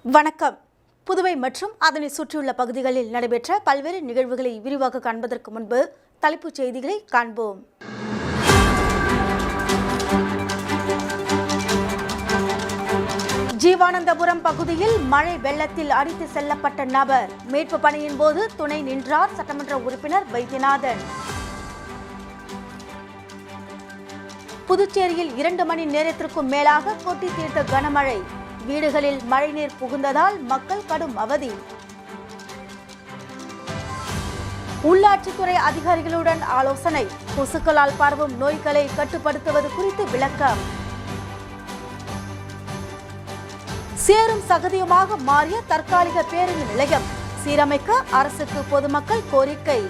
வணக்கம். புதுவை மற்றும் அதனை சுற்றியுள்ள பகுதிகளில் நடைபெற்ற பல்வேறு நிகழ்வுகளை விரிவாக காண்பதற்கு முன்பு தலைப்புச் செய்திகளை காண்போம். ஜீவானந்தபுரம் பகுதியில் மழை வெள்ளத்தில் அடித்து செல்லப்பட்ட நபர் மீட்பு பணியின் போது துணை நின்றார் சட்டமன்ற உறுப்பினர் வைத்தியநாதன். புதுச்சேரியில் 2 மணி நேரத்திற்கும் மேலாக கொட்டி தீர்த்த கனமழை. வீடுகளில் மழைநீர் புகுந்ததால் மக்கள் கடும் அவதி. உள்ளாட்சித்துறை அதிகாரிகளுடன் ஆலோசனை. கொசுக்களால் பரவும் நோய்களை கட்டுப்படுத்துவது குறித்து விளக்கம். சேரும் சகதியுமாக மாறிய தற்காலிக பேருந்து நிலையம் சீரமைக்க அரசுக்கு பொதுமக்கள் கோரிக்கை.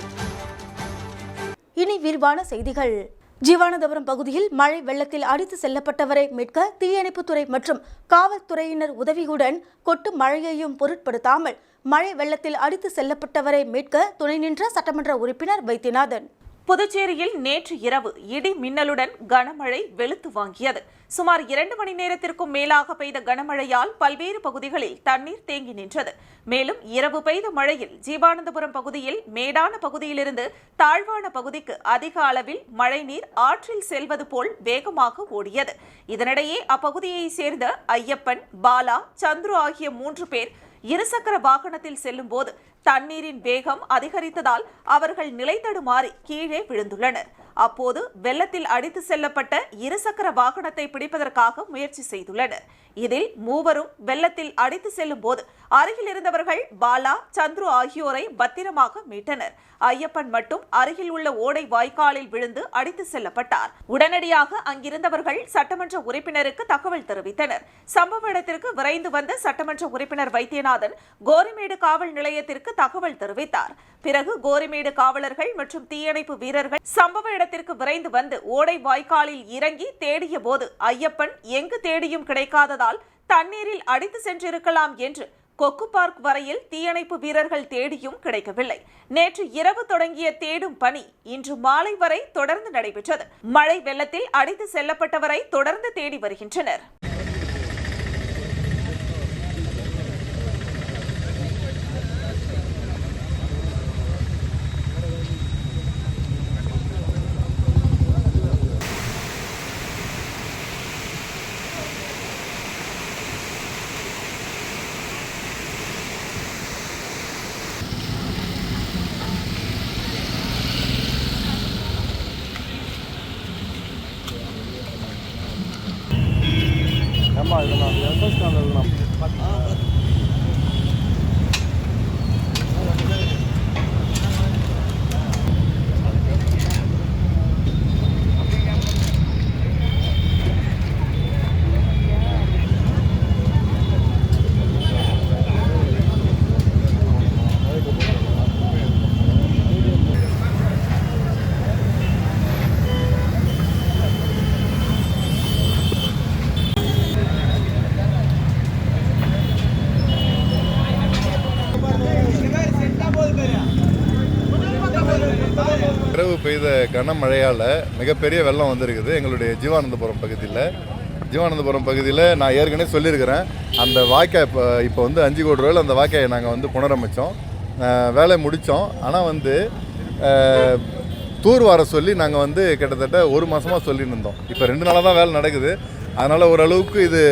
இனி விரிவான செய்திகள். ஜீவானந்தபுரம் பகுதியில் மழை வெள்ளத்தில் அடித்து செல்லப்பட்டவரை மீட்க தீயணைப்புத்துறை மற்றும் காவல்துறையினர் உதவியுடன் கொட்டும் மழையையும் பொருட்படுத்தாமல் மழை வெள்ளத்தில் அடித்து செல்லப்பட்டவரை மீட்க துணை நின்ற சட்டமன்ற உறுப்பினர் வைத்தியநாதன். புதுச்சேரியில் நேற்று இரவு இடி மின்னலுடன் கனமழை வெளுத்து வாங்கியது. சுமார் 2 மணி நேரத்திற்கும் மேலாக பெய்த கனமழையால் பல்வேறு பகுதிகளில் தண்ணீர் தேங்கி நின்றது. மேலும் இரவு பெய்த மழையில் ஜீவானந்தபுரம் பகுதியில் மேடான பகுதியிலிருந்து தாழ்வான பகுதிக்கு அதிக அளவில் மழைநீர் ஆற்றில் செல்வது போல் வேகமாக ஓடியது. இதனிடையே அப்பகுதியை சேர்ந்த ஐயப்பன், பாலா, சந்துரு ஆகிய 3 பேர் இருசக்கர வாகனத்தில் செல்லும் போது தண்ணீரின் வேகம் அதிகரித்ததால் அவர்கள் நிலை தடுமாறி கீழே விழுந்துள்ளனர். அப்போது வெள்ளத்தில் அடித்து செல்லப்பட்ட இருசக்கர வாகனத்தை பிடிப்பதற்காக முயற்சி செய்துள்ளனர். இதில் 3 வெள்ளத்தில் அடித்து செல்லும் போது அருகில் இருந்தவர்கள் பாலா, சந்துரு ஆகியோரை பத்திரமாக மீட்டனர். ஐயப்பன் மட்டும் அருகில் உள்ள ஓடை வாய்க்காலில் விழுந்து அடித்து செல்லப்பட்டார். உடனடியாக அங்கிருந்தவர்கள் சட்டமன்ற உறுப்பினருக்கு தகவல் தெரிவித்தனர். சம்பவ இடத்திற்கு விரைந்து வந்த சட்டமன்ற உறுப்பினர் வைத்தியநாதன் கோரிமேடு காவல் நிலையத்திற்கு தகவல் தெரிவித்தார். பிறகு கோரிமேடு காவலர்கள் மற்றும் தீயணைப்பு வீரர்கள் சம்பவ இடத்திற்கு விரைந்து வந்து ஓடை வாய்க்காலில் இறங்கி தேடிய போது ஐயப்பன் எங்கு தேடியும் கிடைக்காததால் தண்ணீரில் அடித்து சென்றிருக்கலாம் என்று கொக்கு பார்க் வரையில் தீயணைப்பு வீரர்கள் தேடியும் கிடைக்கவில்லை. நேற்று இரவு தொடங்கிய தேடும் பணி இன்று மாலை வரை தொடர்ந்து நடைபெற்றது. மழை வெள்ளத்தில் அடித்து செல்லப்பட்டவரை தொடர்ந்து தேடி வருகின்றனர். இரவு பெய்த கனமழையால் மிகப்பெரிய வெள்ளம் வந்திருக்குது எங்களுடைய ஜீவானந்தபுரம் பகுதியில். நான் ஏற்கனவே சொல்லியிருக்கிறேன், அந்த வாய்க்காய் இப்போ 5 கோடி ரூபாயில் அந்த வாய்க்காயை நாங்கள் புனரமைச்சோம், வேலை முடித்தோம். ஆனால் தூர் வர சொல்லி நாங்கள் கிட்டத்தட்ட 1 மாதமாக சொல்லிட்டு இருந்தோம். இப்போ 2 நாளாக தான் வேலை நடக்குது. அதனால் ஓரளவுக்கு இது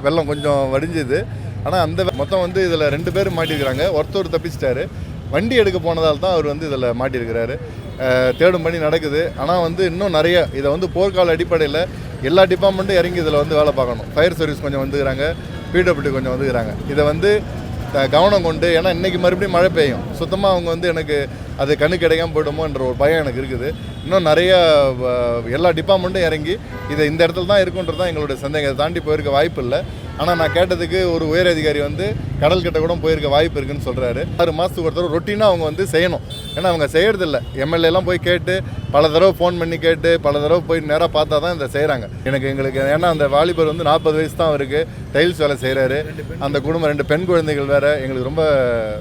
வெள்ளம் கொஞ்சம் வடிஞ்சுது. ஆனால் அந்த மொத்தம் இதில் 2 பேர் மாட்டியிருக்கிறாங்க. ஒருத்தர் தப்பிச்சிட்டாரு. வண்டி எடுக்க போனதால் தான் அவர் இதில் மாட்டியிருக்கிறாரு. தேடும் பணி நடக்குது. ஆனால் இன்னும் நிறைய இதை போர்க்கால அடிப்படையில் எல்லா டிபார்ட்மெண்ட்டும் இறங்கி இதில் வேலை பார்க்கணும். ஃபயர் சர்வீஸ் கொஞ்சம் வந்துக்கிறாங்க, பிடபிள்யூ கொஞ்சம் வந்துக்கிறாங்க. இதை கவனம் கொண்டு, ஏன்னா இன்றைக்கி மறுபடியும் மழை பெய்யும், சுத்தமாக அவங்க எனக்கு அது கண்ணு கிடைக்காம போயிடுமோன்ற ஒரு பயம் எனக்கு இருக்குது. இன்னும் நிறைய எல்லா டிபார்ட்மெண்ட்டும் இறங்கி இந்த இடத்துல தான் இருக்குன்றது தான் எங்களுடைய சந்தேகம். அதை தாண்டி போயிருக்க வாய்ப்பு இல்லை. ஆனால் நான் கேட்டதுக்கு ஒரு உயர் அதிகாரி கடல் கிட்ட கூட போயிருக்க வாய்ப்பு இருக்குன்னு சொல்கிறாரு. 6 மாதத்துக்கு ஒருத்தர் ரொட்டீனாக அவங்க செய்யணும். ஏன்னா அவங்க செய்கிறதில்ல. எம்எல்ஏலாம் போய் கேட்டு பல தடவை ஃபோன் பண்ணி கேட்டு பல தடவை போய் நேராக பார்த்தா தான் இதை செய்கிறாங்க. எங்களுக்கு ஏன்னா அந்த வாலிபர் 40 வயசு தான் அவருக்கு, டைல்ஸ் வேலை செய்கிறாரு. அந்த குடும்பம் 2 பெண் குழந்தைகள் வேறு. எங்களுக்கு ரொம்ப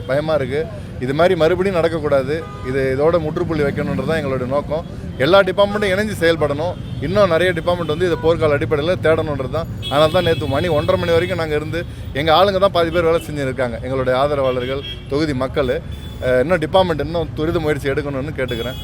பயமாக இருக்குது. இது மாதிரி மறுபடியும் நடக்கக்கூடாது. இதோட முற்றுப்புள்ளி வைக்கணுன்றது தான் எங்களுடைய நோக்கம். எல்லா டிபார்ட்மெண்ட்டும் இணைஞ்சு செயல்படணும். இன்னும் நிறைய டிபார்ட்மெண்ட் வந்து இதை போர்க்கால அடிப்படையில் தேடணுன்றது தான். அதனால தான் நேற்று 1:30 மணி வரைக்கும் நாங்கள் இருந்து எங்கள் ஆளுங்க தான் பாதி பேர் வேலை செஞ்சுருக்காங்க, எங்களுடைய ஆதரவாளர்கள், தொகுதி மக்கள். இன்னும் டிபார்ட்மெண்ட் இன்னும் துரித முயற்சி எடுக்கணும்னு கேட்டுக்கிறேன்.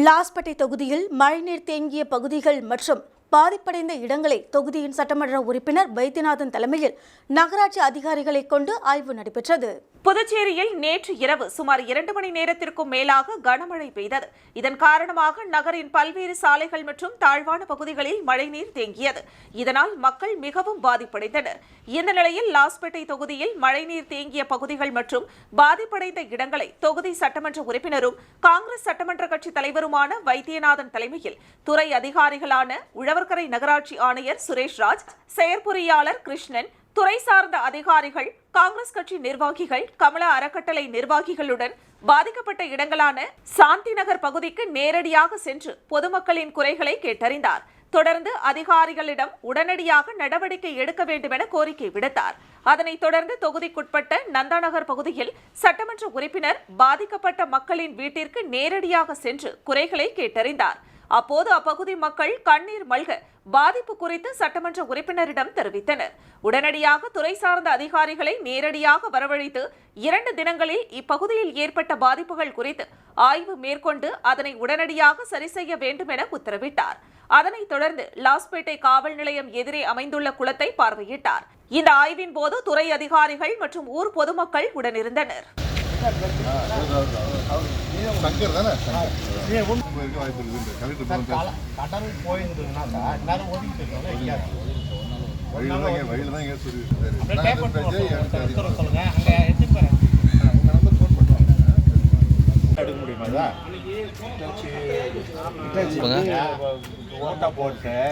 லாஸ்பேட்டை தொகுதியில் மழைநீர் தேங்கிய பகுதிகள் மற்றும் பாதிப்படைந்த இடங்களை தொகுதியின் சட்டமன்ற உறுப்பினர் வைத்தியநாதன் தலைமையில் நகராட்சி அதிகாரிகளை கொண்டு ஆய்வு நடைபெற்றது. புதுச்சேரியில் நேற்று இரவு சுமார் 2 மணி நேரத்திற்கும் மேலாக கனமழை பெய்தது. இதன் காரணமாக நகரின் பல்வேறு சாலைகள் மற்றும் தாழ்வான பகுதிகளில் மழைநீர் தேங்கியது. இதனால் மக்கள் மிகவும் பாதிப்படைந்தனர். இந்த நிலையில் லாஸ்பேட்டை தொகுதியில் மழைநீர் தேங்கிய பகுதிகள் மற்றும் பாதிப்படைந்த இடங்களை தொகுதி சட்டமன்ற உறுப்பினரும் காங்கிரஸ் சட்டமன்ற கட்சி தலைவருமான வைத்தியநாதன் தலைமையில் துறை அதிகாரிகளான உழவர்கரை நகராட்சி ஆணையர் சுரேஷ்ராஜ், செயற்பொறியாளர் கிருஷ்ணன், துறை சார்ந்த அதிகாரிகள், காங்கிரஸ் கட்சி நிர்வாகிகள், கமலா அறக்கட்டளை நிர்வாகிகளுடன் பாதிக்கப்பட்ட இடங்களான சாந்தி நகர் பகுதிக்கு நேரடியாக சென்று பொதுமக்களின் குறைகளை கேட்டறிந்தார். தொடர்ந்து அதிகாரிகளிடம் உடனடியாக நடவடிக்கை எடுக்க வேண்டும் என கோரிக்கை விடுத்தார். அதனைத் தொடர்ந்து தொகுதிக்குட்பட்ட நந்தாநகர் பகுதியில் சட்டமன்ற உறுப்பினர் பாதிக்கப்பட்ட மக்களின் வீட்டிற்கு நேரடியாக சென்று குறைகளை கேட்டறிந்தார். அப்போது அப்பகுதி மக்கள் கண்ணீர் மல்க பாதிப்பு குறித்து சட்டமன்ற உறுப்பினரிடம் தெரிவித்தனர். உடனடியாக துறை சார்ந்த அதிகாரிகளை நேரடியாக வரவழைத்து 2 தினங்களில் இப்பகுதியில் ஏற்பட்ட பாதிப்புகள் குறித்து ஆய்வு மேற்கொண்டு அதனை உடனடியாக சரி செய்ய வேண்டும் என உத்தரவிட்டார். அதனைத் தொடர்ந்து லாஸ்பேட்டை காவல் நிலையம் எதிரே அமைந்துள்ள குளத்தை பார்வையிட்டார். இந்த ஆய்வின் போது துறை அதிகாரிகள் மற்றும் ஊர் பொதுமக்கள் உடனிருந்தனர்.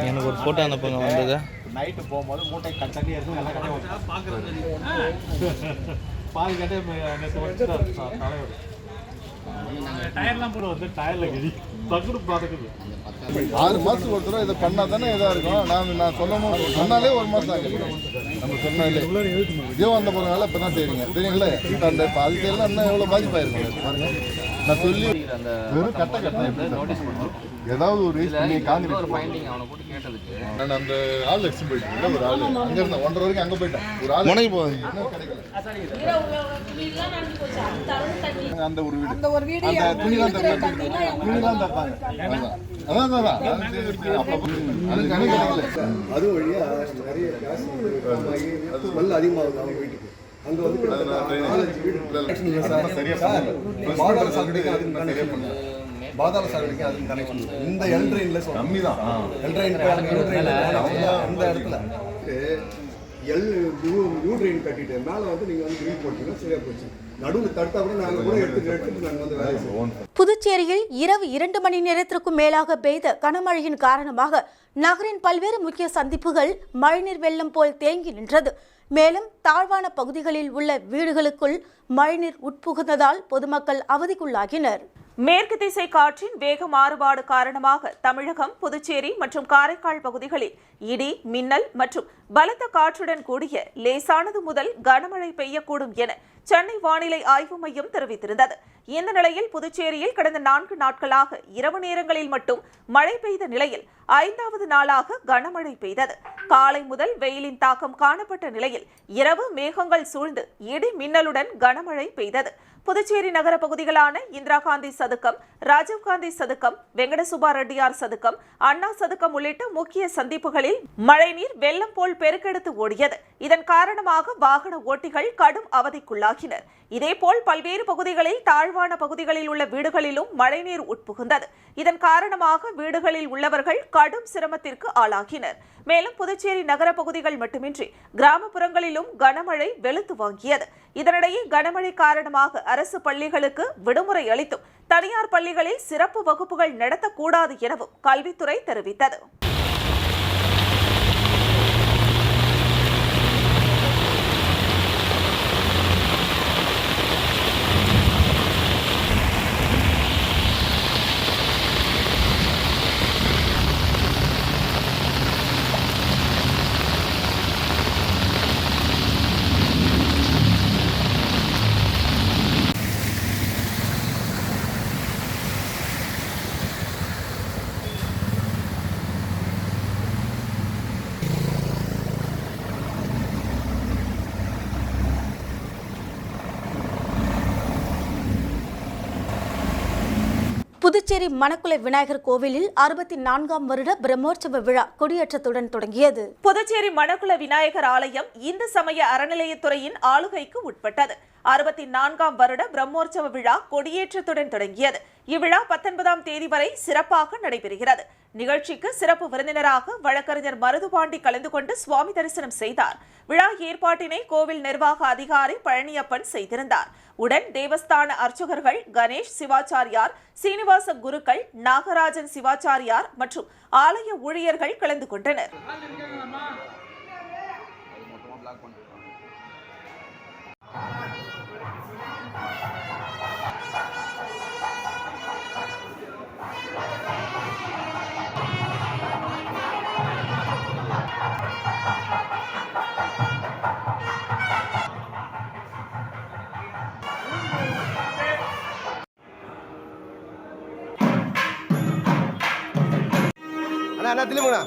எனக்கு ஒரு போட்டோ அனுப்புங்க வந்தது. நைட்டு போகும்போது மூட்டை கட்டணி இருக்கு, எல்லா கட்டையும் பாதி கட்டை தலைவர் டயர்லாம் கூட வந்து டயரில் கிழி தகுடு பார்த்துக்குது. 6 மாதத்துக்கு ஒரு தடவை இதை பண்ணால் தானே இதாக இருக்கும். நான் சொன்னாலே 1 மாதம் ஆகுது. நம்ம சொன்னாலே ஜீவம் வந்த போகிறனால இப்போ தான் தெரியுங்க, தெரியுங்களே. இப்போ அந்த அது தெரியல இன்னும் எவ்வளோ பாதிப்பாயிருக்கும் பாருங்க. நான் சொல்லி வெறும் கட்ட நோட்டீஸ் பண்ணுவோம். ஏதாவது ஒரு நான் அந்த ஆள் எக்ஸ்ட் போயிட்டேன். ஒரு ஆள் அங்கே இருந்தேன் 1:30 வரைக்கும் அங்கே போயிட்டேன். ஒரு ஆள் முனைக்கு போய் அந்த ஒரு வீடு அந்த துணிலாம் தப்பாங்க. அதான் அது வழியா நிறைய கேஸ் ஸ்மெல் அதிகமாகுது அவங்க வீட்டுக்கு. அங்க வந்து பாதாள சாக்கடைக்கு அதுக்கு கனெக்ஷன். இந்த எல்ட்ரெயின்ல கம்மி தான். இந்த இடத்துல நியூ ட்ரெயின் கட்டிட்டு மேலே வந்து நீங்கள் வந்து கிரீன் போட்டீங்கன்னா சரியா போச்சு. நடுவில் தடுத்தா கூட நாங்கள் கூட எடுத்துட்டு நாங்கள் வந்து வேலை செய்வோம். புதுச்சேரியில் இரவு 2 மணி நேரத்திற்கும் மேலாக பெய்த கனமழையின் காரணமாக நகரின் பல்வேறு முக்கிய சந்திப்புகள் மழைநீர் வெள்ளம் போல் தேங்கி நின்றது. மேலும் தாழ்வான பகுதிகளில் உள்ள வீடுகளுக்குள் மழைநீர் உட்புகுந்ததால் பொதுமக்கள் அவதிக்குள்ளாகினர். மேற்கு திசை காற்றின் வேக மாறுபாடு காரணமாக தமிழகம், புதுச்சேரி மற்றும் காரைக்கால் பகுதிகளில் இடி, மின்னல் மற்றும் பலத்த காற்றுடன் கூடிய லேசானது முதல் கனமழை பெய்யக்கூடும் என சென்னை வானிலை ஆய்வு மையம் தெரிவித்திருந்தது. இந்த நிலையில் புதுச்சேரியில் கடந்த 4 நாட்களாக இரவு நேரங்களில் மட்டும் மழை பெய்த நிலையில் 5வது நாளாக கனமழை பெய்தது. காலை முதல் வெயிலின் தாக்கம் காணப்பட்ட நிலையில் இரவு மேகங்கள் சூழ்ந்து இடி மின்னலுடன் கனமழை பெய்தது. புதுச்சேரி நகர பகுதிகளான இந்திரா காந்தி சதுக்கம், ராஜீவ்காந்தி சதுக்கம், வெங்கட சுப்பா ரெட்டியார் சதுக்கம், அண்ணா சதுக்கம் உள்ளிட்ட முக்கிய சந்திப்புகளில் மழைநீர் வெள்ளம் போல் பெருக்கெடுத்து ஓடியது. இதன் காரணமாக வாகன ஓட்டிகள் கடும் அவதிக்குள்ளாகினர். இதேபோல் பல்வேறு பகுதிகளில் தாழ்வான பகுதிகளில் உள்ள வீடுகளிலும் மழைநீர் உட்புகுந்தது. இதன் காரணமாக வீடுகளில் உள்ளவர்கள் கடும் சிரமத்திற்கு ஆளாகினர். மேலும் புதுச்சேரி நகர பகுதிகள் மட்டுமின்றி கிராமப்புறங்களிலும் கனமழை வெளுத்து வாங்கியது. இதனிடையே கனமழை காரணமாக அரசு பள்ளிகளுக்கு விடுமுறை அளித்தும் தனியார் பள்ளிகளில் சிறப்பு வகுப்புகள் நடத்தக்கூடாது எனவும் கல்வித்துறை தெரிவித்தது. புதுச்சேரி மணக்குள விநாயகர் கோவிலில் 64ஆம் வருட பிரம்மோற்சவ விழா கொடியேற்றத்துடன் தொடங்கியது. புதுச்சேரி மணக்குள விநாயகர் ஆலயம் இந்து சமய அறநிலையத்துறையின் ஆளுகைக்கு உட்பட்டது. 64ஆம் வருட பிரம்மோற்சவ விழா கொடியேற்றத்துடன் தொடங்கியது. இவ்விழா 19ஆம் தேதி வரை சிறப்பாக நடைபெறுகிறது. நிகழ்ச்சிக்கு சிறப்பு விருந்தினராக வழக்கறிஞர் மருதுபாண்டி கலந்து கொண்டு சுவாமி தரிசனம் செய்தார். விழா ஏற்பாட்டினை கோவில் நிர்வாக அதிகாரி பழனியப்பன் செய்திருந்தார். உடன் தேவஸ்தான அர்ச்சகர்கள் கணேஷ் சிவாச்சாரியார், சீனிவாச குருக்கள், நாகராஜன் சிவாச்சாரியார் மற்றும் ஆலய ஊழியர்கள் கலந்து கொண்டனர். அண்ணா திரும்புங்கண்ணா.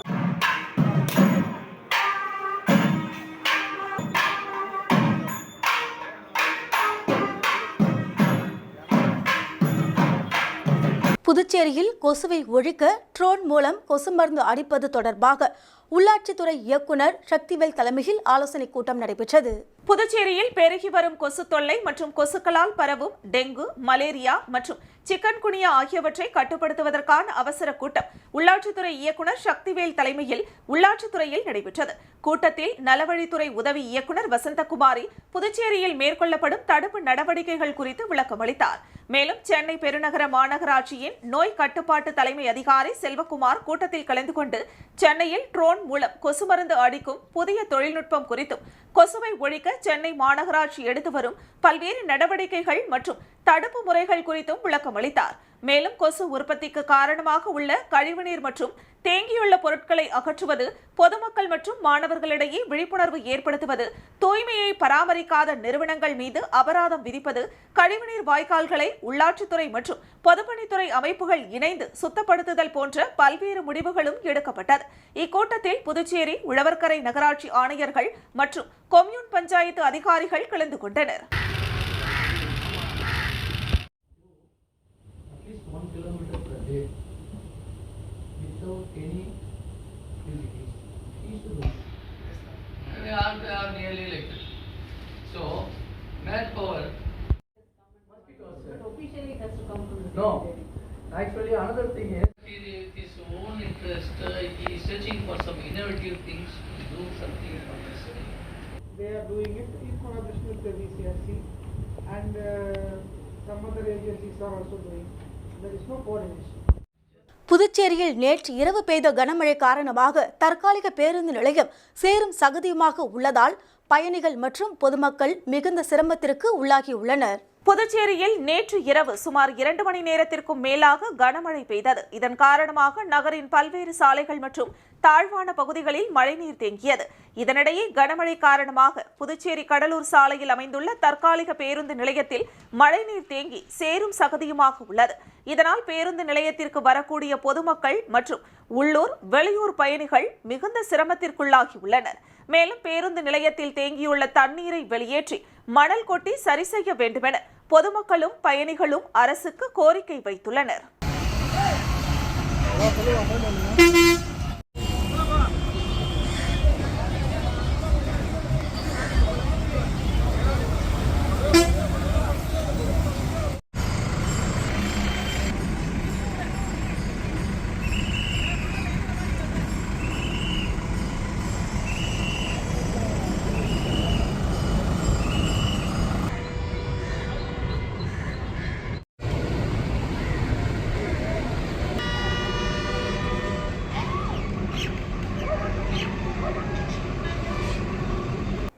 புதுச்சேரியில் கொசுவை ஒழிக்க ட்ரோன் மூலம் கொசு மருந்து அடிப்பது தொடர்பாக உள்ளாட்சித்துறை இயக்குநர் சக்திவேல் தலைமையில் ஆலோசனைக் கூட்டம் நடைபெற்றது. புதுச்சேரியில் பெருகி வரும் கொசு தொல்லை மற்றும் கொசுக்களால் பரவும் டெங்கு, மலேரியா மற்றும் சிக்கன்குனியா ஆகியவற்றை கட்டுப்படுத்துவதற்கான அவசர கூட்டம் உள்ளாட்சித்துறை இயக்குநர் சக்திவேல் தலைமையில் உள்ளாட்சித்துறையில் நடைபெற்றது. கூட்டத்தில் நலவழித்துறை உதவி இயக்குநர் வசந்தகுமாரி புதுச்சேரியில் மேற்கொள்ளப்படும் தடுப்பு நடவடிக்கைகள் குறித்து விளக்கம் அளித்தார். மேலும் சென்னை பெருநகர மாநகராட்சியின் நோய் கட்டுப்பாட்டு தலைமை அதிகாரி செல்வகுமார் கூட்டத்தில் கலந்து கொண்டு சென்னையில் ட்ரோன் மூலம் கொசு மருந்து அடிக்கும் புதிய தொழில்நுட்பம் குறித்தும் கொசுவை ஒழிக்க சென்னை மாநகராட்சி எடுத்து வரும் பல்வேறு நடவடிக்கைகள் மற்றும் தடுப்பு முறைகள் குறித்தும் விளக்கம் அளித்தார். மேலும் கொசு உற்பத்திக்கு காரணமாக உள்ள கழிவுநீர் மற்றும் தேங்கியுள்ள பொருட்களை அகற்றுவது, பொதுமக்கள் மற்றும் மாணவர்களிடையே விழிப்புணர்வு ஏற்படுத்துவது, தூய்மையை பராமரிக்காத நிறுவனங்கள் மீது அபராதம் விதிப்பது, கழிவுநீர் வாய்க்கால்களை உள்ளாட்சித்துறை மற்றும் பொதுப்பணித்துறை அமைப்புகள் இணைந்து சுத்தப்படுத்துதல் போன்ற பல்வேறு முடிவுகளும் எடுக்கப்பட்டது. இக்கூட்டத்தில் புதுச்சேரி உழவர்கரை நகராட்சி ஆணையர்கள் மற்றும் கொம்யூன் பஞ்சாயத்து அதிகாரிகள் கலந்து கொண்டனர். Are nearly like that. So, manpower. Officially, it has to come from the No. Actually, another thing is, his own interest, he is searching for some innovative things to do something for this. They are doing it in collaboration with the VCRC and some other agencies are also doing. There is no coordination. புதுச்சேரியில் நேற்று இரவு பெய்த கனமழை காரணமாக தற்காலிக பேருந்து நிலையம் சேரும் சகதியுமாக உள்ளதால் பயணிகள் மற்றும் பொதுமக்கள் மிகுந்த சிரமத்திற்கு உள்ளாகியுள்ளனர். புதுச்சேரியில் நேற்று இரவு சுமார் 2 மணி நேரத்திற்கும் மேலாக கனமழை பெய்தது. இதன் காரணமாக நகரின் பல்வேறு சாலைகள் மற்றும் தாழ்வான பகுதிகளில் மழைநீர் தேங்கியது. இதனிடையே கனமழை காரணமாக புதுச்சேரி கடலூர் சாலையில் அமைந்துள்ள தற்காலிக பேருந்து நிலையத்தில் மழைநீர் தேங்கி சேரும் சகதியுமாக உள்ளது. இதனால் பேருந்து நிலையத்திற்கு வரக்கூடிய பொதுமக்கள் மற்றும் உள்ளூர், வெளியூர் பயணிகள் மிகுந்த சிரமத்திற்குள்ளாகியுள்ளனர். மேலும் பேருந்து நிலையத்தில் தேங்கியுள்ள தண்ணீரை வெளியேற்றி மணல் கொட்டி சரி செய்ய வேண்டுமென பொதுமக்களும் பயணிகளும் அரசுக்கு கோரிக்கை வைத்துள்ளனர்.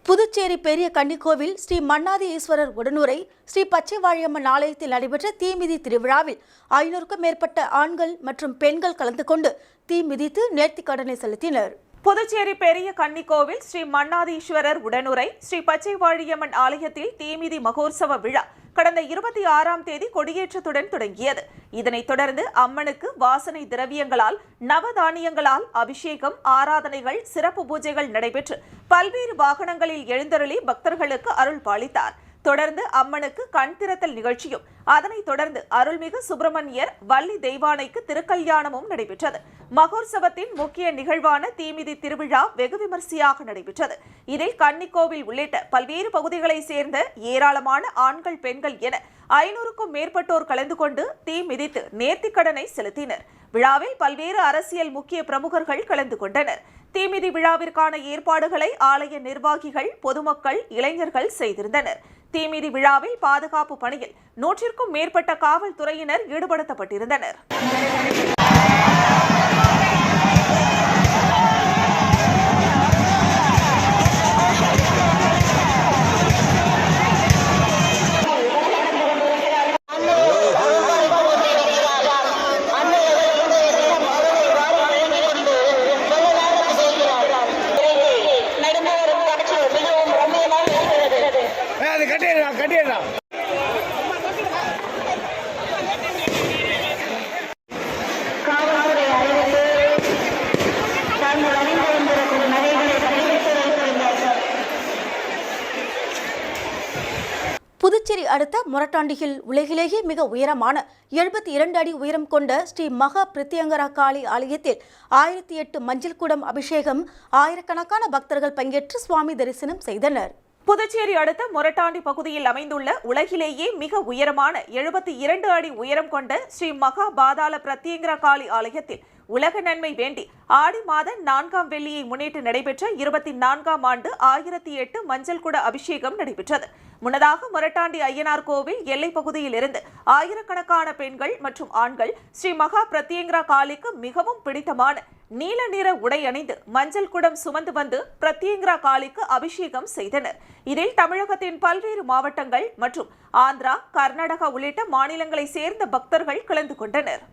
புதுச்சேரி பெரிய கன்னிக்கோவில் ஸ்ரீ மன்னாதி ஈஸ்வரர் உடனுரை ஸ்ரீ பச்சைவாழியம்மன் ஆலயத்தில் நடைபெற்ற தீமிதி திருவிழாவில் 500க்கும் மேற்பட்ட ஆண்கள் மற்றும் பெண்கள் கலந்து கொண்டு தீ மிதித்து நேர்த்திக்கடனை செலுத்தினர். புதுச்சேரி பெரிய கன்னிக்கோவில் ஸ்ரீ மன்னாதீஸ்வரர் உடனுரை ஸ்ரீ பச்சைவாழியம்மன் ஆலயத்தில் தீமிதி மகோற்சவ விழா கடந்த 26ஆம் தேதி கொடியேற்றத்துடன் தொடங்கியது. இதனைத் தொடர்ந்து அம்மனுக்கு வாசனை திரவியங்களால், நவதானியங்களால் அபிஷேகம், ஆராதனைகள், சிறப்பு பூஜைகள் நடைபெற்று பல்வேறு வாகனங்களில் எழுந்தருளி பக்தர்களுக்கு அருள் பாலித்தார். தொடர்ந்து அம்மனுக்கு கண் திறத்தல் நிகழ்ச்சியும், அதனைத் தொடர்ந்து அருள்மிகு சுப்பிரமணியர் வள்ளி தெய்வானைக்கு திருக்கல்யாணமும் நடைபெற்றது. மகோற்சவத்தின் முக்கிய நிகழ்வான தீமிதி திருவிழா வெகு விமரிசையாக நடைபெற்றது. இதில் கன்னிக்கோவில் உள்ளிட்ட பல்வேறு பகுதிகளைச் சேர்ந்த ஏராளமான ஆண்கள், பெண்கள் என 500க்கும் மேற்பட்டோர் கலந்து கொண்டு தீ மிதித்து நேர்த்திக்கடனை செலுத்தினர். விழாவில் பல்வேறு அரசியல் முக்கிய பிரமுகர்கள் கலந்து கொண்டனர். தீமிதி விழாவிற்கான ஏற்பாடுகளை ஆலய நிர்வாகிகள், பொதுமக்கள், இளைஞர்கள் செய்திருந்தனர். தீமிதி விழாவில் பாதுகாப்பு பணியில் 100க்கும் மேற்பட்ட காவல்துறையினர் ஈடுபடுத்தப்பட்டிருந்தனர். புதுச்சேரி அடுத்த மொரட்டாண்டியில் உலகிலேயே மிக உயரமான 72 அடி உயரம் கொண்ட ஸ்ரீ மகா பிரித்யங்கரா காளி ஆலயத்தில் 1008 மஞ்சள் குடம் அபிஷேகம், ஆயிரக்கணக்கான பக்தர்கள் பங்கேற்று சுவாமி தரிசனம் செய்தனர். புதுச்சேரி அடுத்த மொரட்டாண்டி பகுதியில் அமைந்துள்ள உலகிலேயே மிக உயரமான 72 அடி உயரம் கொண்ட ஸ்ரீ மகா பாதாள பிரத்யங்கரா காளி ஆலயத்தில் உலக நன்மை வேண்டி ஆடி மாத 4ஆம் வெள்ளியை முன்னிட்டு நடைபெற்ற 24ஆம் ஆண்டு 1008 மஞ்சள் குட அபிஷேகம் நடைபெற்றது. முன்னதாக மொரட்டாண்டி ஐயனார் கோவில் எல்லைப் பகுதியில் இருந்து ஆயிரக்கணக்கான பெண்கள் மற்றும் ஆண்கள் ஸ்ரீ மகா பிரத்யங்கரா காளிக்கு மிகவும் பிடித்தமான நீல நிற உடை அணிந்து மஞ்சள் குடம் சுமந்து வந்து பிரத்யங்கரா காளிக்கு அபிஷேகம் செய்தனர். இதில் தமிழகத்தின் பல்வேறு மாவட்டங்கள் மற்றும் ஆந்திரா, கர்நாடகா உள்ளிட்ட மாநிலங்களை சேர்ந்த பக்தர்கள் கலந்து கொண்டனர்.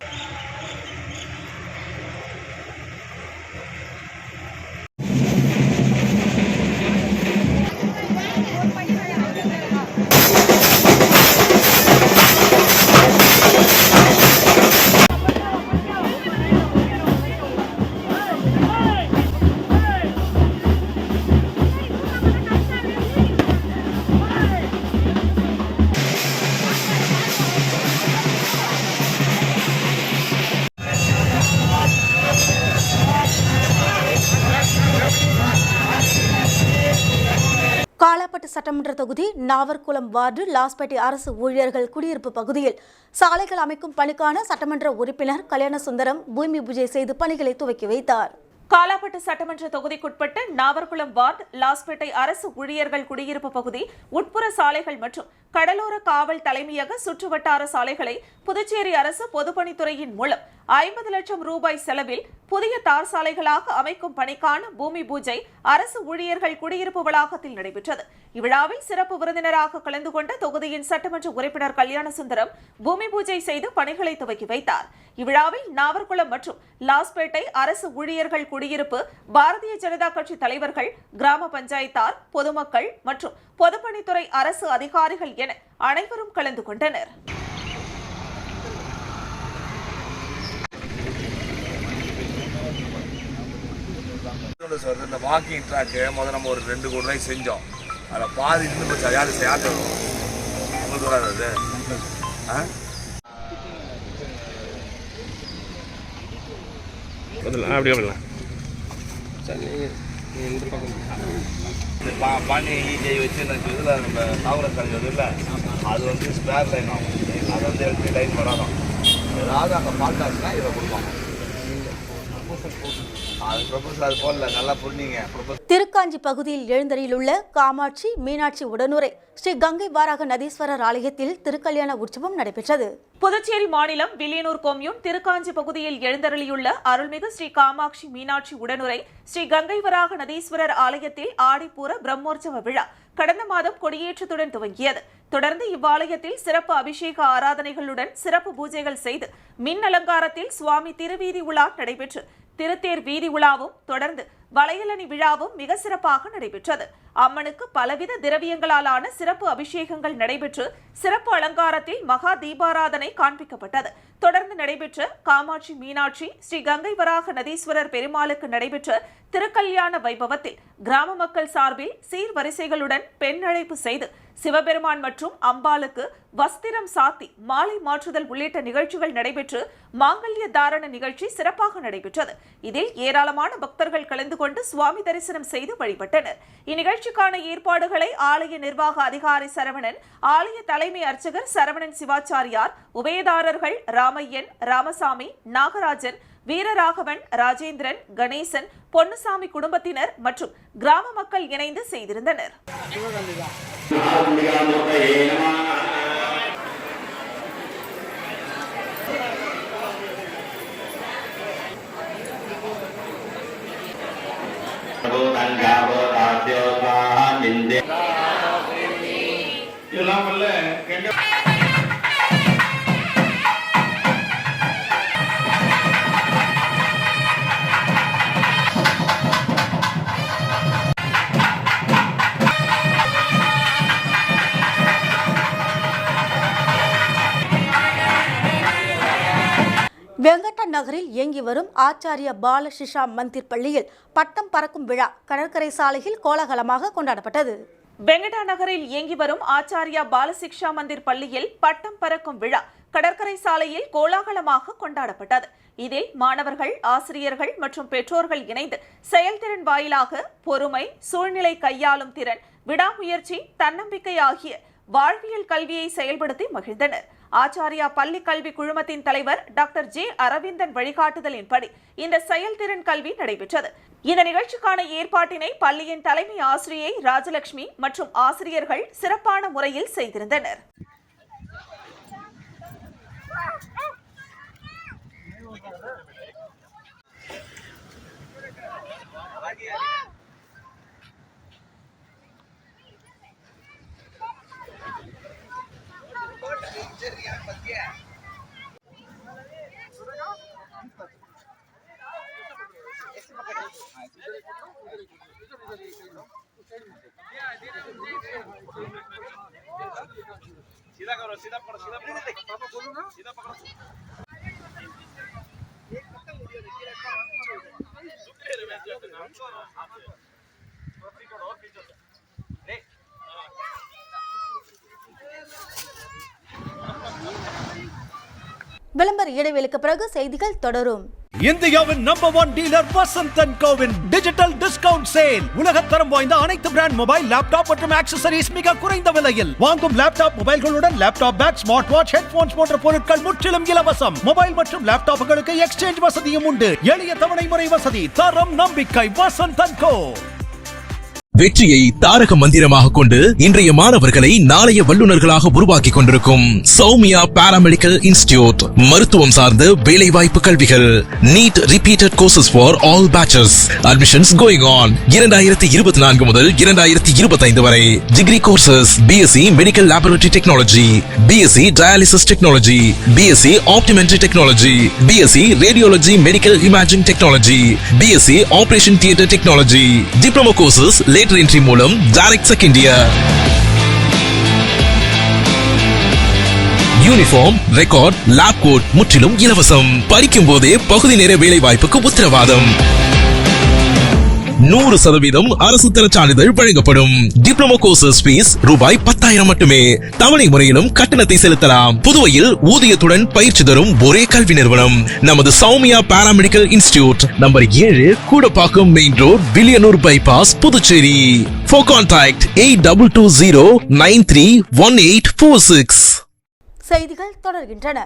காலாப்பட்டு சட்டமன்ற தொகுதி நாவர்குளம் வார்டு லாஸ்பேட்டை அரசு ஊழியர்கள் குடியிருப்பு பகுதியில் சாலைகள் அமைக்கும் பணிக்கான சட்டமன்ற உறுப்பினர் கல்யாணசுந்தரம் பூமி பூஜை செய்து பணிகளை துவக்கி வைத்தார். காலாப்பட்டு சட்டமன்ற தொகுதிக்குட்பட்ட நாவர்குளம் வார்டு லாஸ்பேட்டை அரசு ஊழியர்கள் குடியிருப்பு பகுதி உட்புற சாலைகள் மற்றும் கடலோர காவல் தலைமையக சுற்றுவட்டார சாலைகளை புதுச்சேரி அரசு பொதுப்பணித்துறையின் மூலம் 50 லட்சம் ரூபாய் செலவில் புதிய தார் சாலைகளாக அமைக்கும் பணிக்கான பூமி பூஜை அரசு ஊழியர்கள் குடியிருப்பு வளாகத்தில் நடைபெற்றது. இவ்விழாவில் சிறப்பு விருந்தினராக கலந்து கொண்ட தொகுதியின் சட்டமன்ற உறுப்பினர் கல்யாணசுந்தரம் பூமி பூஜை செய்து பணிகளை துவக்கி வைத்தார். இவ்விழாவில் நாவர்குளம் மற்றும் லாஸ்பேட்டை அரசு ஊழியர்கள் குடியிருப்பு, பாரதிய ஜனதா கட்சி தலைவர்கள், கிராம பஞ்சாயத்தார், பொதுமக்கள் மற்றும் பொதுப்பணித்துறை அரசு அதிகாரிகள் என அனைவரும் கலந்து கொண்டனர். இந்த வாக்கிங் ட்ராக்கு முதல்ல நம்ம ஒரு 2 கோடி ரூபாய் செஞ்சோம். அதில் பாதி இருந்து போச்சு. யார் வரும் உங்களுக்கு வராது அது. அப்படி பண்ணலாம். பாண்டி இஜை வச்சு எனக்கு இதில் நம்ம காங்கிரஸ் காலேஜ் வந்து இல்லை, அது வந்து ஸ்பேர் லைன் ஆகும். அது வந்து எலக்ட்ரிக் லைன் வராதான். ஏதாவது அங்கே பார்த்தாச்சுன்னா இதை கொடுப்பாங்க. திருக்காஞ்சி பகுதியில் எழுந்தருளியுள்ள காமாட்சி மீனாட்சி உடனுரை ஸ்ரீ கங்கை வாராக நதீஸ்வரர் ஆலயத்தில் திருக்கல்யாண உற்சவம் நடைபெற்றது. புதுச்சேரி மாநிலம் வில்லியனூர் கொம்யூன் திருக்காஞ்சி பகுதியில் எழுந்தருளியுள்ள அருள்மிகு ஸ்ரீ காமாட்சி மீனாட்சி உடனுரை ஸ்ரீ கங்கை வராக நதீஸ்வரர் ஆலயத்தில் ஆடிப்பூர பிரம்மோற்சவ விழா கடந்த மாதம் கொடியேற்றத்துடன் துவங்கியது. தொடர்ந்து இவ்வாலயத்தில் சிறப்பு அபிஷேக ஆராதனைகளுடன் சிறப்பு பூஜைகள் செய்து மின் அலங்காரத்தில் சுவாமி திருவீதி உலா நடைபெற்று திருத்தேர் வீதி உலாவும் தொடர்ந்து வளையலணி விழாவும் மிக சிறப்பாக நடைபெற்றது. அம்மனுக்கு பலவித திரவியங்களாலான சிறப்பு அபிஷேகங்கள் நடைபெற்று சிறப்பு அலங்காரத்தில் மகா தீபாராதனை காண்பிக்கப்பட்டது. தொடர்ந்து நடைபெற்ற காமாட்சி மீனாட்சி ஸ்ரீ கங்கை வராக நதீஸ்வரர் பெருமாளுக்கு நடைபெற்ற திருக்கல்யாண வைபவத்தில் கிராம மக்கள் சார்பில் சீர்வரிசைகளுடன் பெண் அழைப்பு செய்து சிவபெருமான் மற்றும் அம்பாளுக்கு வஸ்திரம் சாத்தி மாலை மாற்றுதல் உள்ளிட்ட நிகழ்ச்சிகள் நடைபெற்று மாங்கல்ய தாரண நிகழ்ச்சி சிறப்பாக நடைபெற்றது. இதில் ஏராளமான பக்தர்கள் கலந்து கொண்டு சுவாமி தரிசனம் செய்து வழிபட்டனர். இந்நிகழ்ச்சிக்கான ஏற்பாடுகளை ஆலய நிர்வாக அதிகாரி சரவணன், ஆலய தலைமை அர்ச்சகர் சரவணன் சிவாச்சாரியார், உபயதாரர்கள் ராமையன், ராமசாமி, நாகராஜன், வீரராகவன், ராஜேந்திரன், கணேசன், பொன்னுசாமி குடும்பத்தினர் மற்றும் கிராம மக்கள் இணைந்து செய்திருந்தனர். வெங்கட்ட நகரில் இயங்கி வரும் ஆச்சாரிய பாலசிஷா மந்திர் பள்ளியில் பட்டம் பறக்கும் விழா கடற்கரை சாலையில் கோலாகலமாக கொண்டாடப்பட்டது. வெங்கடா நகரில் இயங்கி வரும் ஆச்சாரியா பாலசிக்ஷா மந்திர் பள்ளியில் பட்டம் பறக்கும் விழா கடற்கரை சாலையில் கோலாகலமாக கொண்டாடப்பட்டது. இதில் மாணவர்கள், ஆசிரியர்கள் மற்றும் பெற்றோர்கள் இணைந்து செயல்திறன் வாயிலாக பொறுமை, சூழ்நிலை கையாளும் திறன், விடாமுயற்சி, தன்னம்பிக்கை ஆகிய வாழ்வியல் கல்வியை செயல்படுத்தி மகிழ்ந்தனர். ஆச்சாரியா பள்ளி கல்வி குழுமத்தின் தலைவர் டாக்டர் ஜே அரவிந்தன் வழிகாட்டுதலின்படி இந்த செயல்திறன் கல்வி நடைபெற்றது. இந்த நிகழ்ச்சிக்கான ஏற்பாட்டினை பள்ளியின் தலைமை ஆசிரியை ராஜலட்சுமி மற்றும் ஆசிரியர்கள் சிறப்பான முறையில் செய்திருந்தனர். விளம்பர இடைவேளைக்கு பிறகு செய்திகள் தொடரும். இந்தியாவின் நம்பர் 1 டீலர் வசந்த் & கோவின் டிஜிட்டல் டிஸ்கவுண்ட் சேல். உலகத்தரம் வாய்ந்த அனைத்து பிராண்ட் மொபைல், லேப்டாப் மற்றும் ஆக்சசரிஸ் மிக குறைந்த விலையில். வாங்கும் லேப்டாப் மொபைல்களுடன் laptop bag, smart watch, headphones போன்ற பொருட்கள் முற்றிலும் இலவசம். மொபைல் மற்றும் லேப்டாப்புகளுக்கு எக்ஸ்சேஞ்ச் வசதியும் உண்டு. எளிய தவணை முறை வசதி. தரம், நம்பிக்கை. வசந்த் & கோ. வெற்றியை தாரக மந்திரமாக கொண்டு இன்றைய மாணவர்களை நாளைய வல்லுநர்களாக உருவாக்கி கொண்டிருக்கும் சௌமியா பாராமெடிக்கல் இன்ஸ்டிடியூட். மருத்துவம் சார்ந்த வேலைவாய்ப்பு கல்விகள். NEET repeated courses for all batches. Admissions going on. 2024 முதல் 2025 வரை. Degree courses BSc medical laboratory technology, BSc dialysis technology, BSc optometry technology, BSc radiology medical imaging technology, BSc operation theatre technology. Diploma courses lateral entry மூலம் direct second year. Uniform, record, lab coat முற்றிலும் இலவசம். படிக்கும் போதே பகுதி நேர வேலை வாய்ப்புக்கு உத்தரவாதம். 100% அரசு தர சான்றிதழ் வழங்கப்படும். டிப்ளமோ கோர்சஸ் ஃபீஸ் ரூபாய் 10,000 மட்டுமே. தவணை முறையிலும் கட்டணத்தை செலுத்தலாம். புதுவையில் ஊதியத்துடன் பயிற்சி தரும் ஒரே கல்வி நிறுவனம் நமது Soumya paramedical institute. Number 7, Koodapakkam main road, Villianur bypass, Puducherry. For contact 8220931846. செய்திகள் தொடர்கின்றன.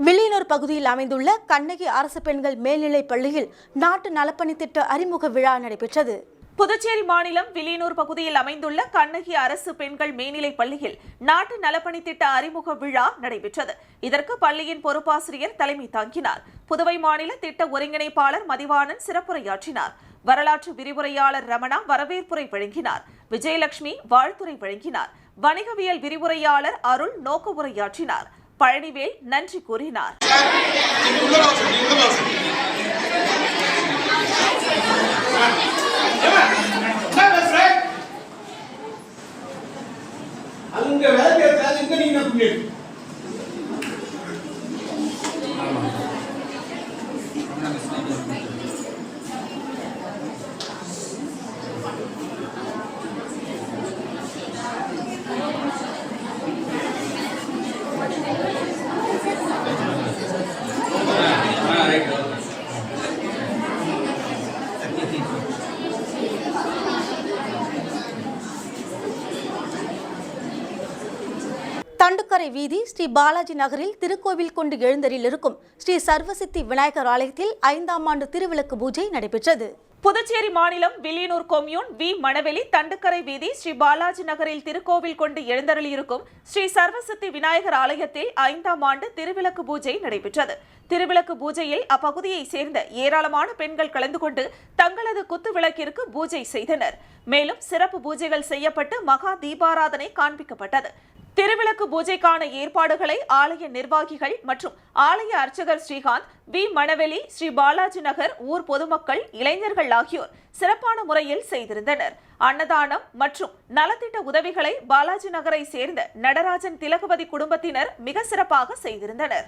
வில்லியனூர் பகுதியில் அமைந்துள்ள கண்ணகி அரசு பெண்கள் மேல்நிலைப் பள்ளியில் நாட்டு நலப்பணி திட்ட அறிமுக விழா நடைபெற்றது. புதுச்சேரி மாநிலம் வில்லியனூர் பகுதியில் அமைந்துள்ள கண்ணகி அரசு பெண்கள் மேல்நிலைப் பள்ளியில் நாட்டு நலப்பணி திட்ட அறிமுக விழா நடைபெற்றது. இதற்கு பள்ளியின் பொறுப்பாசிரியர் தலைமை தாங்கினார். புதுவை மாநில திட்ட ஒருங்கிணைப்பாளர் மதிவாணன் சிறப்புரையாற்றினார். வரலாற்று விரிவுரையாளர் ரமணா வரவேற்புரை வழங்கினார். விஜயலட்சுமி வாழ்த்துரை வழங்கினார். வணிகவியல் விரிவுரையாளர் அருள் நோக்க உரையாற்றினார். பழனிவேல் நன்றி கூறினார். அங்க வேலை இங்க நீங்க புரியுது தண்டுக்கரை வீதி ஸ்ரீ பாலாஜி நகரில் திருக்கோவில் கொண்டு எழுந்தரில் இருக்கும் ஸ்ரீ சர்வசித்தி விநாயகர் ஆலயத்தில் 5ஆம் ஆண்டு திருவிளக்கு பூஜை நடைபெற்றது. புதுச்சேரி மாநிலம் வில்லியனூர் கொம்யூன் வி மணவெளி தண்டுக்கரை வீதி ஸ்ரீ பாலாஜி நகரில் திருக்கோவில் கொண்டு எழுந்தருளியிருக்கும் ஸ்ரீ சர்வசித்தி விநாயகர் ஆலயத்தில் 5ஆம் ஆண்டு திருவிளக்கு பூஜை நடைபெற்றது. திருவிளக்கு பூஜையில் அப்பகுதியை சேர்ந்த ஏராளமான பெண்கள் கலந்து கொண்டு தங்களது குத்து விளக்கிற்கு பூஜை செய்தனர். மேலும் சிறப்பு பூஜைகள் செய்யப்பட்டு மகா தீபாராதனை காண்பிக்கப்பட்டது. திருவிளக்கு பூஜைக்கான ஏற்பாடுகளை ஆலய நிர்வாகிகள் மற்றும் ஆலய அர்ச்சகர் ஸ்ரீகாந்த், வி மணவெளி, ஸ்ரீ பாலாஜி நகர் ஊர் பொதுமக்கள், இளைஞர்கள் ஆகியோர் சிறப்பான முறையில் செய்திருந்தனர். அன்னதானம் மற்றும் நலத்திட்ட உதவிகளை பாலாஜி நகரை சேர்ந்த நடராஜன் திலகவதி குடும்பத்தினர் மிக சிறப்பாக செய்திருந்தனர்.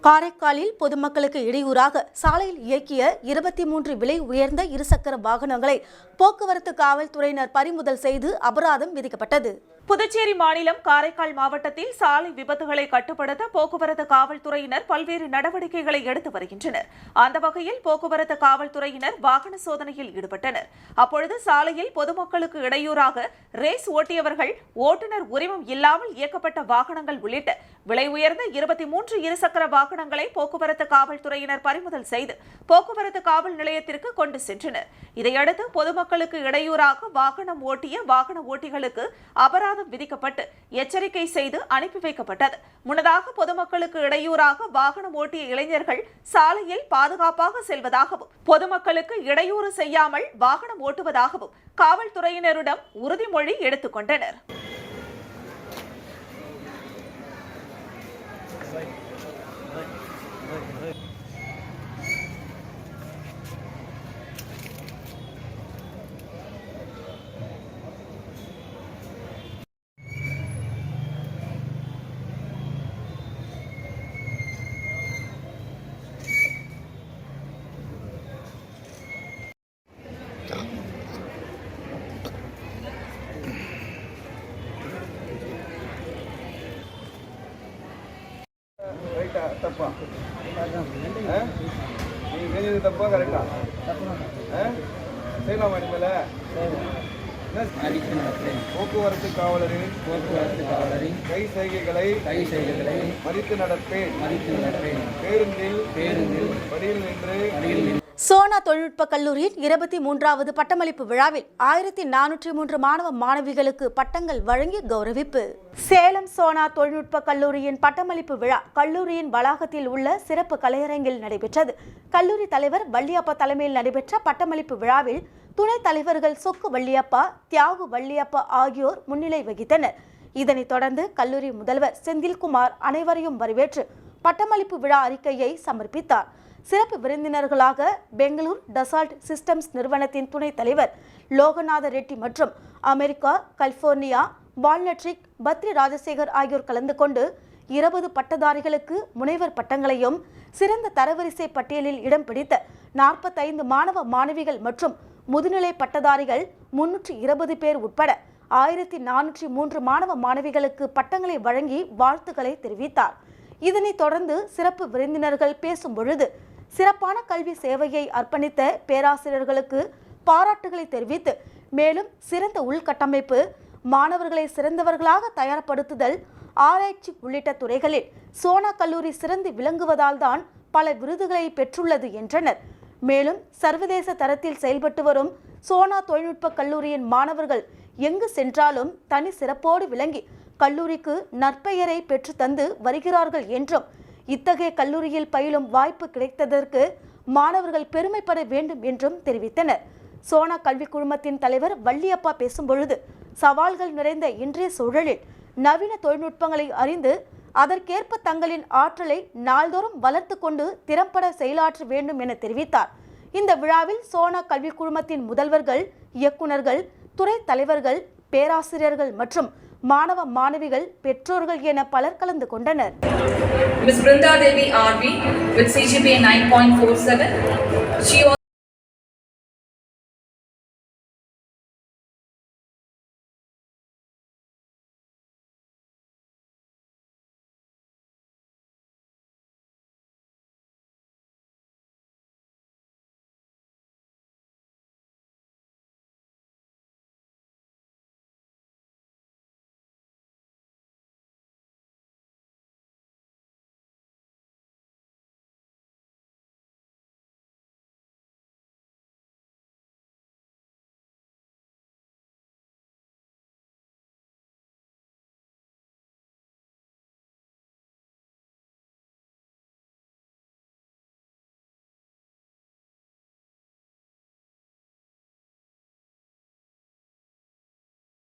காரைக்காலில் பொதுமக்களுக்கு இடையூறாக சாலையில் இயக்கிய 23 விலை உயர்ந்த இருசக்கர வாகனங்களை போக்குவரத்து காவல்துறையினர் பறிமுதல் செய்து அபராதம் விதிக்கப்பட்டது. புதுச்சேரி மாநிலம் காரைக்கால் மாவட்டத்தில் சாலை விபத்துகளை கட்டுப்படுத்த போக்குவரத்து காவல்துறையினர் பல்வேறு நடவடிக்கைகளை எடுத்து வருகின்றனர். அந்த வகையில் போக்குவரத்து காவல்துறையினர் வாகன சோதனையில் ஈடுபட்டனர். அப்பொழுது சாலையில் பொதுமக்களுக்கு இடையூறாக ரேஸ் ஓட்டியவர்கள், ஓட்டுநர் உரிமம் இல்லாமல் இயக்கப்பட்ட வாகனங்கள் உள்ளிட்ட விலை உயர்ந்த 23 இருசக்கர வாகனங்களை போக்குவரத்து காவல்துறையினர் பறிமுதல் செய்து போக்குவரத்து காவல் நிலையத்திற்கு கொண்டு சென்றனர். இதையடுத்து பொதுமக்களுக்கு இடையூறாக வாகனம் ஓட்டிய வாகன ஓட்டிகளுக்கு அபராதம் விதிக்கப்பட்டு எச்சரிக்கை செய்து அனுப்பி வைக்கப்பட்டது. முன்னதாக பொதுமக்களுக்கு இடையூறாக வாகனம் ஓட்டிய இளைஞர்கள் சாலையில் பாதுகாப்பாக செல்வதாகவும் பொதுமக்களுக்கு இடையூறு செய்யாமல் வாகனம் ஓட்டுவதாகவும் காவல்துறையினரிடம் உறுதிமொழி எடுத்துக் கொண்டனர். தப்பா நீங்க செஞ்சது தப்பா கரெக்டா செய்யலாமா இனிமேல போக்குவரத்து காவலரின் கை செய்கைகளை மதித்து நடப்பேன் பேருந்தில் படியில் நின்று. சோனா தொழில்நுட்ப கல்லூரியின் 23வது பட்டமளிப்பு விழாவில் 1403 மாணவ மாணவிகளுக்கு பட்டங்கள் வழங்கி கௌரவிப்பு. சேலம் சோனா தொழில்நுட்ப கல்லூரியின் பட்டமளிப்பு விழா கல்லூரியின் வளாகத்தில் உள்ள சிறப்பு கலையரங்கில் நடைபெற்றது. கல்லூரி தலைவர் வள்ளியப்பா தலைமையில் நடைபெற்ற பட்டமளிப்பு விழாவில் துணைத் தலைவர்கள் சொக்கு வள்ளியப்பா, தியாகு வள்ளியப்பா ஆகியோர் முன்னிலை வகித்தனர். இதனைத் தொடர்ந்து கல்லூரி முதல்வர் செந்தில்குமார் அனைவரையும் வரவேற்று பட்டமளிப்பு விழா அறிக்கையை சமர்ப்பித்தார். சிறப்பு விருந்தினர்களாக பெங்களூர் டசால்ட் சிஸ்டம்ஸ் நிறுவனத்தின் துணைத் தலைவர் லோகநாத ரெட்டி மற்றும் அமெரிக்கா, கலிபோர்னியா, வால்நட்ரிக், பத்ரி ராஜசேகர் ஆகியோர் கலந்து கொண்டு 20 பட்டதாரிகளுக்கு முனைவர் பட்டங்களையும், சிறந்த தரவரிசை பட்டியலில் இடம் பிடித்த 45 மாணவ மாணவிகள் மற்றும் முதுநிலை பட்டதாரிகள் 320 பேர் உட்பட 1403 மாணவ மாணவிகளுக்கு பட்டங்களை வழங்கி வாழ்த்துக்களை தெரிவித்தார். இதனைத் தொடர்ந்து சிறப்பு விருந்தினர்கள் பேசும் பொழுது சிறப்பான கல்வி சேவையை அர்ப்பணித்த பேராசிரியர்களுக்கு பாராட்டுகளை தெரிவித்து, மேலும் சிறந்த உள்கட்டமைப்பு, மாணவர்களை சிறந்தவர்களாக தயார்படுத்துதல், ஆராய்ச்சி உள்ளிட்ட துறைகளில் சோனா கல்லூரி சிறந்து விளங்குவதால் தான் பல விருதுகளை பெற்றுள்ளது என்றனர். மேலும் சர்வதேச தரத்தில் செயல்பட்டு வரும் சோனா தொழில்நுட்ப கல்லூரியின் மாணவர்கள் எங்கு சென்றாலும் தனி சிறப்போடு விளங்கி கல்லூரிக்கு நற்பெயரை பெற்று தந்து வருகிறார்கள் என்றும் இத்தகைய கல்லூரியில் பயிலும் வாய்ப்பு கிடைத்ததற்கு மாணவர்கள் பெருமைப்பட வேண்டும் என்றும் தெரிவித்தனர். சோனா கல்வி குழுமத்தின் தலைவர் வள்ளியப்பா பேசும்பொழுது, சவால்கள் நிறைந்த இன்றைய சூழலில் நவீன தொழில்நுட்பங்களை அறிந்து அதற்கேற்ப தங்களின் ஆற்றலை நாள்தோறும் வளர்த்து கொண்டு திறம்பட செயலாற்ற வேண்டும் என தெரிவித்தார். இந்த விழாவில் சோனா கல்வி குழுமத்தின் முதல்வர்கள், இயக்குநர்கள், துறை தலைவர்கள், பேராசிரியர்கள் மற்றும் மாணவ மாணவிகள், பெற்றோர்கள் என பலர் கலந்து கொண்டனர். Ms. Brinda Devi RV with CGPA 9.47. She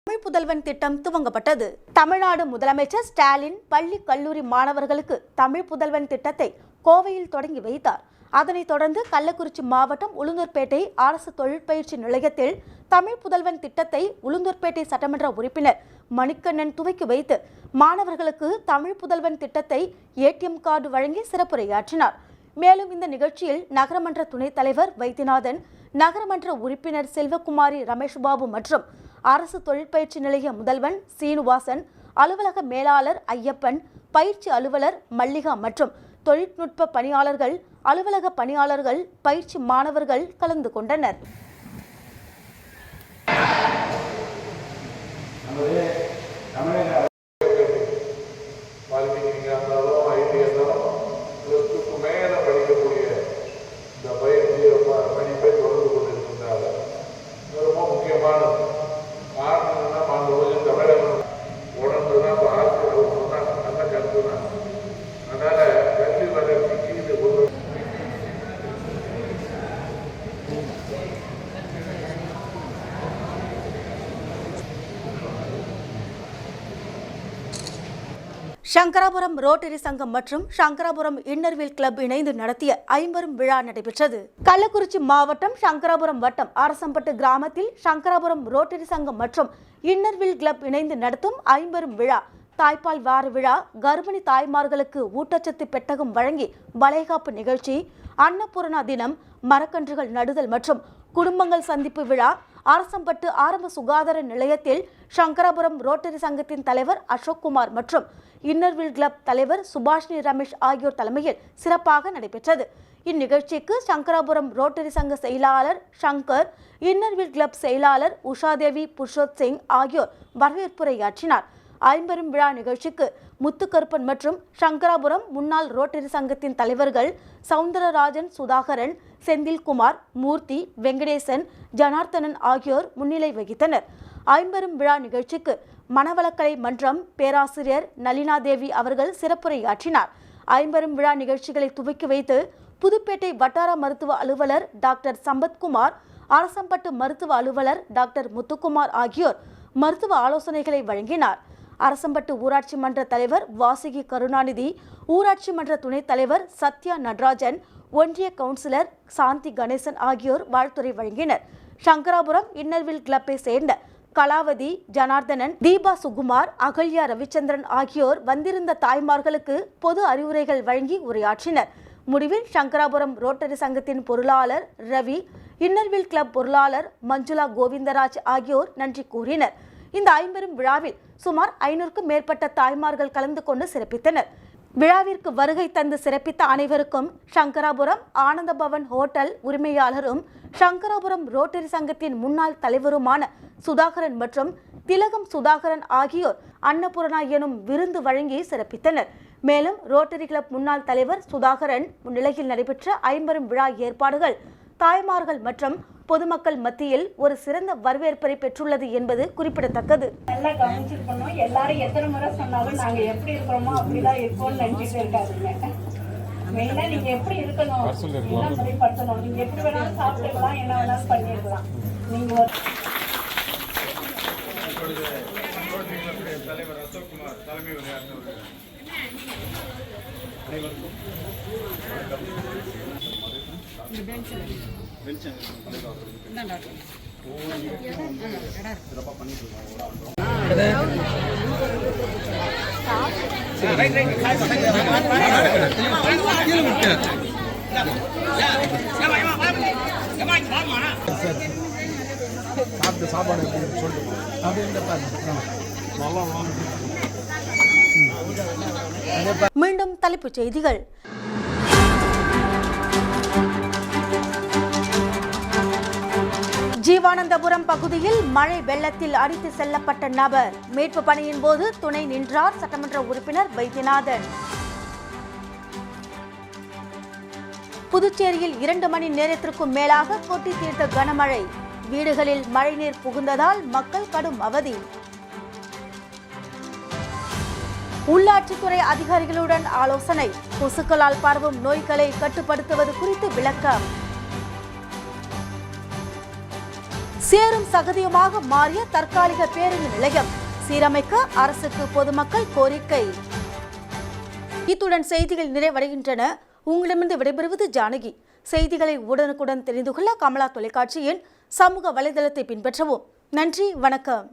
Tamil புதல்வன் திட்டம் துவங்கப்பட்டது. தமிழ்நாடு முதலமைச்சர் ஸ்டாலின் பள்ளி கல்லூரி மாணவர்களுக்கு தமிழ் புதல்வன் திட்டத்தை கோவையில் தொடங்கி வைத்தார். அதனைத் தொடர்ந்து கள்ளக்குறிச்சி மாவட்டம் உளுந்தூர்பேட்டை அரசு தொழிற்பயிற்சி நிலையத்தில் தமிழ் புதல்வன் திட்டத்தை உளுந்தூர்பேட்டை சட்டமன்ற உறுப்பினர் மணிகண்ணன் துவக்கி வைத்து மாணவர்களுக்கு தமிழ் புதல்வன் திட்டத்தை ஏடிஎம் கார்டு வழங்கி சிறப்புரையாற்றினார். மேலும் இந்த நிகழ்ச்சியில் நகரமன்ற துணைத் தலைவர் வைத்தியநாதன், நகரமன்ற உறுப்பினர் செல்வகுமாரி ரமேஷ்பாபு மற்றும் அரசு தொழிற்பயிற்சி நிலைய முதல்வன் சீனிவாசன், அலுவலக மேலாளர் ஐயப்பன், பயிற்சி அலுவலர் மல்லிகா மற்றும் தொழில்நுட்ப பணியாளர்கள், அலுவலக பணியாளர்கள், பயிற்சி மாணவர்கள் கலந்து கொண்டனர். சங்கராபுரம் ரோட்டரி சங்கம் மற்றும் சங்கராபுரம் இன்னர்வில் கிளப் இணைந்து நடத்திய ஐம்பெரும் விழா நடைபெற்றது. கள்ளக்குறிச்சி மாவட்டம் சங்கராபுரம் வட்டம் அரசம்பட்டு கிராமத்தில் சங்கராபுரம் ரோட்டரி சங்கம் மற்றும் இன்னர்வில் கிளப் இணைந்து நடத்தும் ஐம்பெரும் விழா, தாய்ப்பால் வார விழா, கர்ப்பிணி தாய்மார்களுக்கு ஊட்டச்சத்து பெட்டகம் வழங்கி வளைகாப்பு நிகழ்ச்சி, அன்னபூரணா தினம், மரக்கன்றுகள் நடுதல் மற்றும் குடும்பங்கள் சந்திப்பு விழா, அரசம்பட்டு ஆரம்ப சுகாதார நிலையத்தில் சங்கராபுரம் ரோட்டரி சங்கத்தின் தலைவர் அசோக்குமார் மற்றும் இன்னர்வில் கிளப் தலைவர் சுபாஷினி ரமேஷ் ஆகியோர் தலைமையில் சிறப்பாக நடைபெற்றது. இந்நிகழ்ச்சிக்கு சங்கராபுரம் ரோட்டரி சங்க செயலாளர் சங்கர், இன்னர்வில் கிளப் செயலாளர் உஷாதேவி புருஷோத் சிங் ஆகியோர் வரவேற்புரையாற்றினார். ஐம்பெரும் விழா நிகழ்ச்சிக்கு முத்துக்கருப்பன் மற்றும் சங்கராபுரம் முன்னாள் ரோட்டரி சங்கத்தின் தலைவர்கள் சவுந்தரராஜன், சுதாகரன், செந்தில்குமார், மூர்த்தி, வெங்கடேசன், ஜனார்த்தனன் ஆகியோர் முன்னிலை வகித்தனர். ஐம்பெரும் விழா நிகழ்ச்சிக்கு மனவளக்கலை மன்றம் பேராசிரியர் நளினாதேவி அவர்கள் சிறப்புரையாற்றினார். ஐம்பெரும் விழா நிகழ்ச்சிகளை துவக்கி வைத்து புதுப்பேட்டை வட்டார மருத்துவ அலுவலர் டாக்டர் சம்பத்குமார், அரசம்பட்டு மருத்துவ அலுவலர் டாக்டர் முத்துக்குமார் ஆகியோர் மருத்துவ ஆலோசனைகளை வழங்கினார். அரசம்பட்டு ஊராட்சி மன்ற தலைவர் வாசுகி கருணாநிதி, ஊராட்சி மன்ற துணைத் தலைவர் சத்யா நடராஜன், ஒன்றிய கவுன்சிலர் சாந்தி கணேசன் ஆகியோர் வாழ்த்துரை வழங்கினர். சங்கராபுரம் இன்னர்வில் கிளப்பை சேர்ந்த கலாவதி, ஜனார்தனன், தீபா சுகுமார், அகல்யா ரவிச்சந்திரன் ஆகியோர் வந்திருந்த தாய்மார்களுக்கு பொது அறிவுரைகள் வழங்கி உரையாற்றினர். முடிவில் சங்கராபுரம் ரோட்டரி சங்கத்தின் பொருளாளர் ரவி, இன்னர்வில் கிளப் பொருளாளர் மஞ்சுளா கோவிந்தராஜ் ஆகியோர் நன்றி கூறினர். இந்த ஐம்பெரும் விழாவில் சுமார் 500க்கும் மேற்பட்ட தாய்மார்கள் கலந்து கொண்டு சிறப்பித்தனர். விழாவிற்கு வருகை தந்து சிறப்பித்த அனைவருக்கும் சங்கராபுரம் ஆனந்த பவன் ஹோட்டல் உரிமையாளரும் சங்கராபுரம் ரோட்டரி சங்கத்தின் முன்னாள் தலைவருமான சுதாகரன் மற்றும் திலகம் சுதாகரன் ஆகியோர் அன்னபூரணா எனும் விருந்து வழங்கி சிறப்பித்தனர். மேலும் ரோட்டரி கிளப் முன்னாள் தலைவர் சுதாகரன் முன்னிலையில் நடைபெற்ற ஐம்பெரும் விழா ஏற்பாடுகள் தாய்மார்கள் மற்றும் பொதுமக்கள் மத்தியில் ஒரு சிறந்த வரவேற்பை பெற்றுள்ளது என்பது குறிப்பிடத்தக்கது. நல்லா கவனிச்சிருக்கணும். எல்லாரும் எத்தனை முறை சொன்னாலும் நாங்க எப்படி இருக்கிறோமோ அப்படிதான் இருக்கோம்னு நினைச்சிட்டு இருக்காதுங்க. மெயினா நீங்க எப்படி இருக்கணும், என்ன முறைப்படுத்தணும், நீங்க எப்படி வேணாலும் சாப்பிட்டுக்கலாம், என்ன வேணாலும் பண்ணிருக்கலாம். நீங்க தலைவர் அசோக்குமார் தலைமை உரையாற்றினார்கள். சாப்பாடு சொல்லிட்டு மீண்டும் தலைப்புச் செய்திகள். ஜீவானந்தபுரம் பகுதியில் மழை வெள்ளத்தில் அடித்து செல்லப்பட்ட நபர் மீட்பு பணியின் போது துணை நின்றார் சட்டமன்ற உறுப்பினர் வைத்தியநாதன். புதுச்சேரியில் 2 மணி நேரத்திற்கும் மேலாக கொட்டி தீர்த்த கனமழை, வீடுகளில் மழைநீர் புகுந்ததால் மக்கள் கடும் அவதி. உள்ளாட்சித்துறை அதிகாரிகளுடன் ஆலோசனை, கொசுக்களால் பரவும் நோய்களை கட்டுப்படுத்துவது குறித்து விளக்கம். சேரும் சகதியுமாக மாறிய தற்காலிக பேருந்து நிலையம் சீரமைக்க அரசுக்கு பொதுமக்கள் கோரிக்கை. இத்துடன் செய்திகள் நிறைவடைகின்றன. உங்களிடமிருந்து விடைபெறுவது ஜானகி. செய்திகளை உடனுக்குடன் தெரிந்து கொள்ள கமலா தொலைக்காட்சியின் சமூக வலைதளத்தை பின்பற்றவும். நன்றி, வணக்கம்.